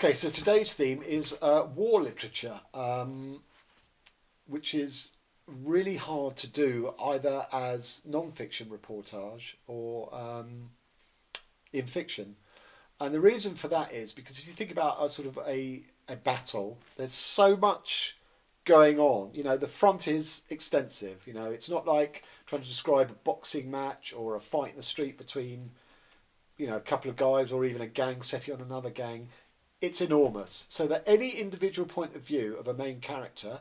Okay, so today's theme is war literature, which is really hard to do either as non-fiction reportage or in fiction. And the reason for that is because if you think about a sort of a battle, there's so much going on. You know, the front is extensive. You know, it's not like trying to describe a boxing match or a fight in the street between, a couple of guys or even a gang setting on another gang. It's enormous. So that any individual point of view of a main character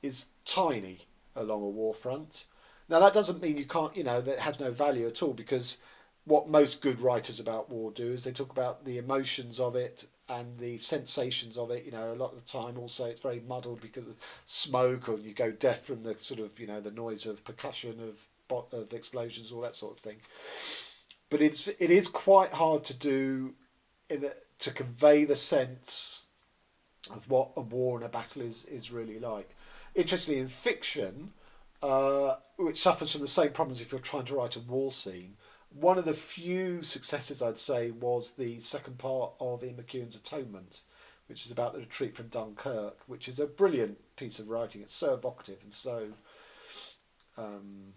is tiny along a war front. Now that doesn't mean you can't, that it has no value at all, because what most good writers about war do is they talk about the emotions of it and the sensations of it. You know, a lot of the time also it's very muddled because of smoke, or you go deaf from the sort of, the noise of percussion of explosions, all that sort of thing. But it is quite hard to do to convey the sense of what a war and a battle is really like. Interestingly, in fiction, which suffers from the same problems if you're trying to write a war scene, one of the few successes I'd say was the second part of Ian McEwan's Atonement, which is about the retreat from Dunkirk, which is a brilliant piece of writing. It's so evocative and so, um,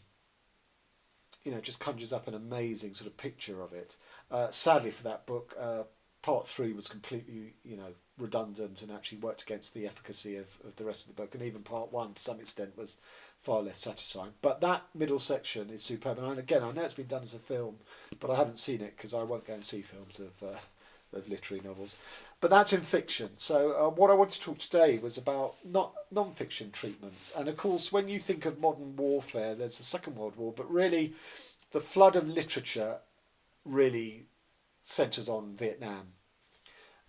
just conjures up an amazing sort of picture of it. Sadly for that book, part three was completely, redundant and actually worked against the efficacy of the rest of the book. And even part one, to some extent, was far less satisfying. But that middle section is superb. And again, I know it's been done as a film, but I haven't seen it because I won't go and see films of literary novels. But that's in fiction. So what I want to talk today was about not non-fiction treatments. And of course, when you think of modern warfare, there's the Second World War, but really the flood of literature really centres on Vietnam.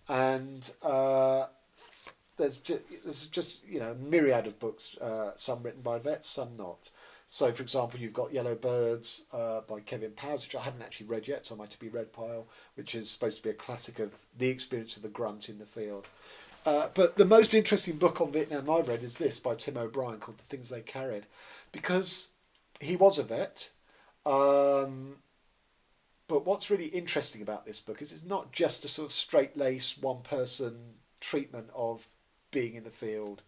And there's just a myriad of books, some written by vets, some not. So, for example, you've got Yellow Birds by Kevin Powers, which I haven't actually read yet, so I might to be read pile, which is supposed to be a classic of the experience of the grunt in the field. But the most interesting book on Vietnam I've read is this by Tim O'Brien called The Things They Carried, because he was a vet. But what's really interesting about this book is it's not just a sort of straight-laced, one-person treatment of being in the field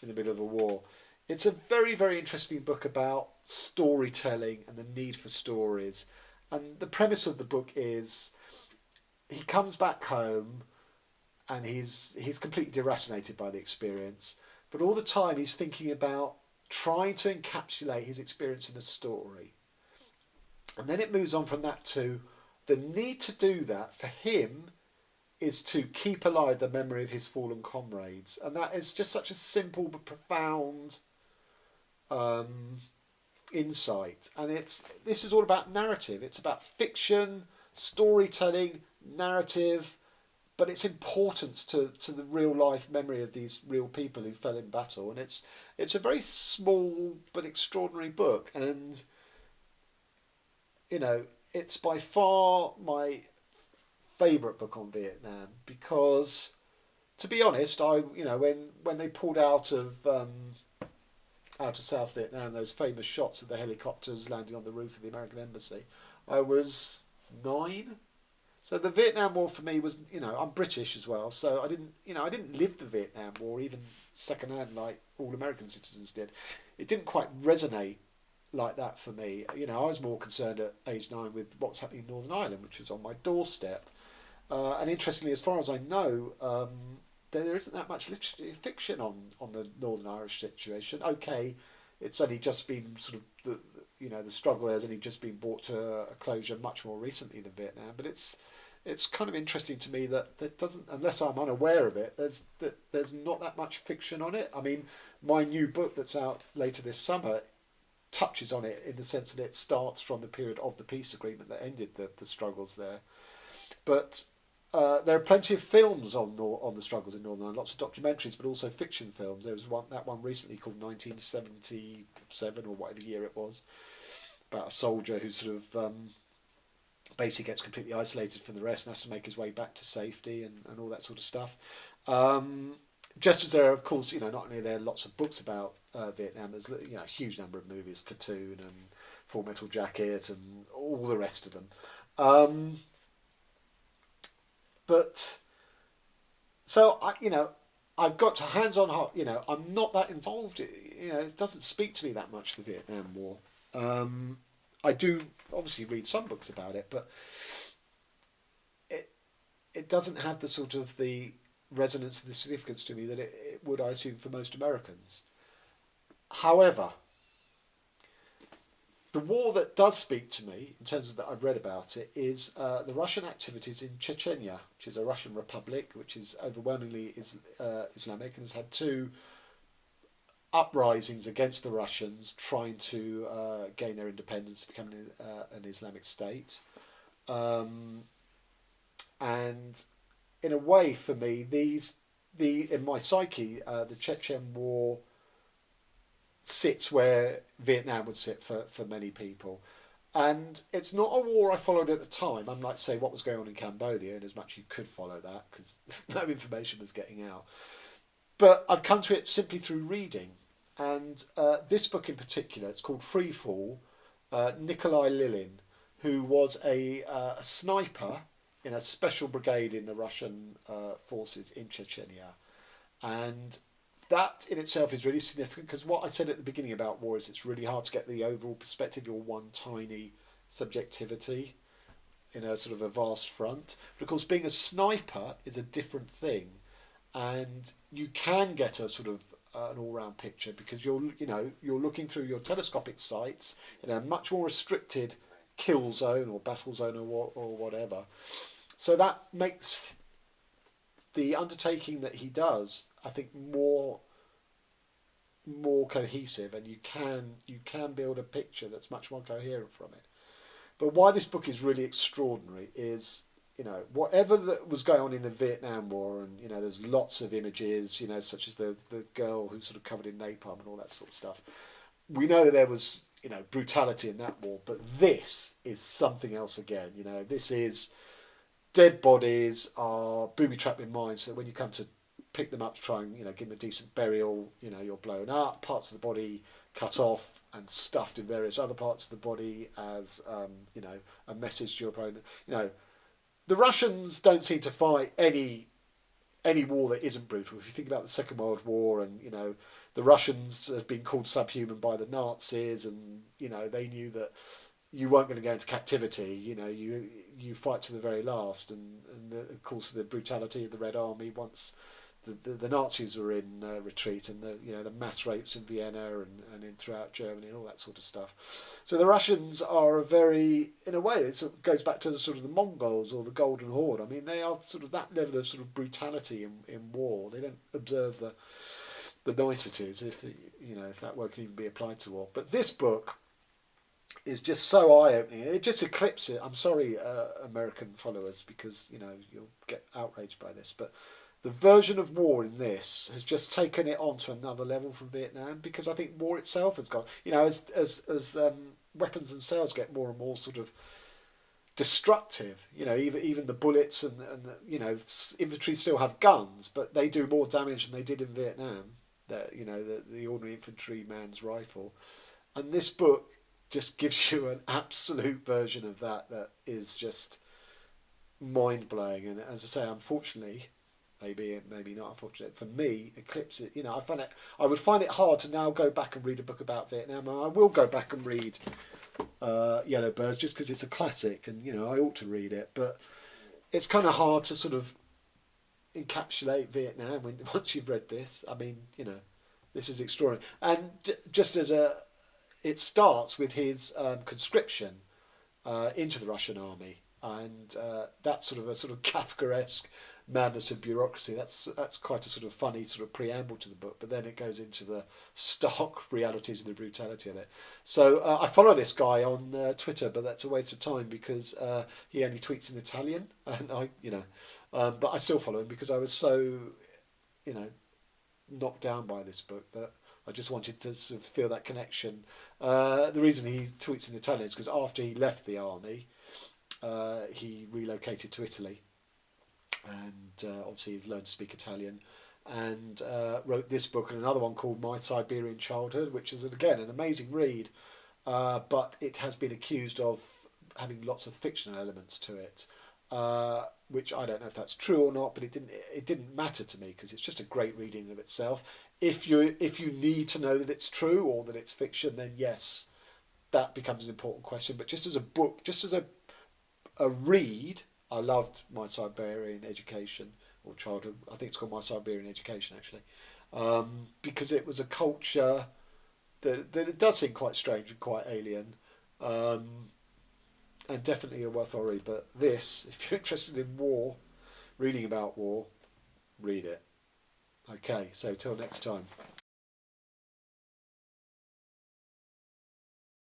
in the middle of a war. It's a very, very interesting book about storytelling and the need for stories. And the premise of the book is he comes back home and he's completely deracinated by the experience, but all the time he's thinking about trying to encapsulate his experience in a story. And then it moves on from that to the need to do that for him is to keep alive the memory of his fallen comrades. And that is just such a simple but profound um, insight. And this is all about narrative. It's about fiction, storytelling, narrative, but its importance to the real life memory of these real people who fell in battle. And it's a very small but extraordinary book. And it's by far my favourite book on Vietnam because, to be honest, when they pulled out of South Vietnam, those famous shots of the helicopters landing on the roof of the American embassy, I was 9. So the Vietnam War for me was, I'm British as well, so I didn't live the Vietnam War even secondhand like all American citizens did. It didn't quite resonate like that for me. I was more concerned at age 9 with what's happening in Northern Ireland, which was on my doorstep. And interestingly, as far as I know, there isn't that much literature fiction on the Northern Irish situation. Okay, it's only just been sort of the struggle has only just been brought to a closure much more recently than Vietnam. But it's kind of interesting to me that doesn't, unless I'm unaware of it, there's not that much fiction on it. I mean, my new book that's out later this summer touches on it in the sense that it starts from the period of the peace agreement that ended the struggles there. But there are plenty of films on the struggles in Northern Ireland, lots of documentaries, but also fiction films. There was that one recently called 1977 or whatever year it was, about a soldier who sort of basically gets completely isolated from the rest and has to make his way back to safety and all that sort of stuff. Just as there are, of course, not only are there lots of books about Vietnam, there's a huge number of movies, Platoon and Full Metal Jacket and all the rest of them. But So I've got to hands on heart. I'm not that involved. It doesn't speak to me that much, the Vietnam War. I do obviously read some books about it, but it it doesn't have the sort of the resonance and the significance to me that it would, I assume, for most Americans. However, the war that does speak to me, in terms of that I've read about it, is the Russian activities in Chechnya, which is a Russian republic, which is overwhelmingly Islamic and has had two uprisings against the Russians, trying to gain their independence, become an Islamic state. And in a way, for me, in my psyche, the Chechen War sits where Vietnam would sit for many people. And it's not a war I followed at the time, unlike, say, what was going on in Cambodia, and as much as you could follow that, because no information was getting out. But I've come to it simply through reading. And this book in particular, it's called Free Fall, Nicolai Lilin, who was a sniper in a special brigade in the Russian forces in Chechnya. And that in itself is really significant, because what I said at the beginning about war is it's really hard to get the overall perspective. You're one tiny subjectivity in a sort of a vast front. But of course, being a sniper is a different thing, and you can get a sort of an all-round picture because you're looking through your telescopic sights in a much more restricted kill zone or battle zone or whatever. So that makes the undertaking that he does, I think, more cohesive, and you can build a picture that's much more coherent from it. But why this book is really extraordinary is, whatever that was going on in the Vietnam War, and there's lots of images, such as the girl who's sort of covered in napalm and all that sort of stuff. We know that there was brutality in that war, but this is something else again. This is dead bodies are booby trapped in mines, so when you come to pick them up to try and give them a decent burial, you're blown up, parts of the body cut off and stuffed in various other parts of the body as a message to your opponent. The Russians don't seem to fight any war that isn't brutal. If you think about the Second World War, and the Russians have been called subhuman by the Nazis, and they knew that you weren't going to go into captivity. You fight to the very last, and of course the brutality of the Red Army once the Nazis were in retreat, and the mass rapes in Vienna and in throughout Germany and all that sort of stuff. So the Russians are in a way, it goes back to the sort of the Mongols or the Golden Horde. I mean, they are sort of that level of sort of brutality in war. They don't observe the niceties, if that word can even be applied to war. But this book is just so eye-opening. It just eclipses it. I'm sorry, American followers, because you'll get outraged by this, but the version of war in this has just taken it on to another level from Vietnam, because I think war itself has gone, as weapons themselves get more and more sort of destructive. Even the bullets and infantry still have guns, but they do more damage than they did in Vietnam. The ordinary infantryman's rifle, and this book just gives you an absolute version of that is just mind blowing. And as I say, unfortunately, maybe not unfortunate for me, eclipse it. I would find it hard to now go back and read a book about Vietnam. And I will go back and read Yellow Birds just because it's a classic, and I ought to read it. But it's kind of hard to sort of encapsulate Vietnam once you've read this. I mean, this is extraordinary. And just as it starts with his conscription into the Russian army, and that's sort of Kafkaesque madness of bureaucracy. That's quite a sort of funny sort of preamble to the book, but then it goes into the stark realities and the brutality of it. So I follow this guy on Twitter, but that's a waste of time because he only tweets in Italian, and but I still follow him because I was so knocked down by this book that I just wanted to sort of feel that connection. The reason he tweets in Italian is because after he left the army, he relocated to Italy, and obviously he's learned to speak Italian, and wrote this book and another one called My Siberian Childhood, which is again an amazing read, but it has been accused of having lots of fictional elements to it. which I don't know if that's true or not, but it didn't matter to me because it's just a great reading of itself. If you need to know that it's true or that it's fiction, then yes, that becomes an important question. But just as a book, just as a read, I loved My Siberian Education or Childhood. I think it's called My Siberian Education actually, because it was a culture that it does seem quite strange and quite alien, and definitely a worthwhile read. But this, if you're interested in war, reading about war, read it. Okay, so till next time.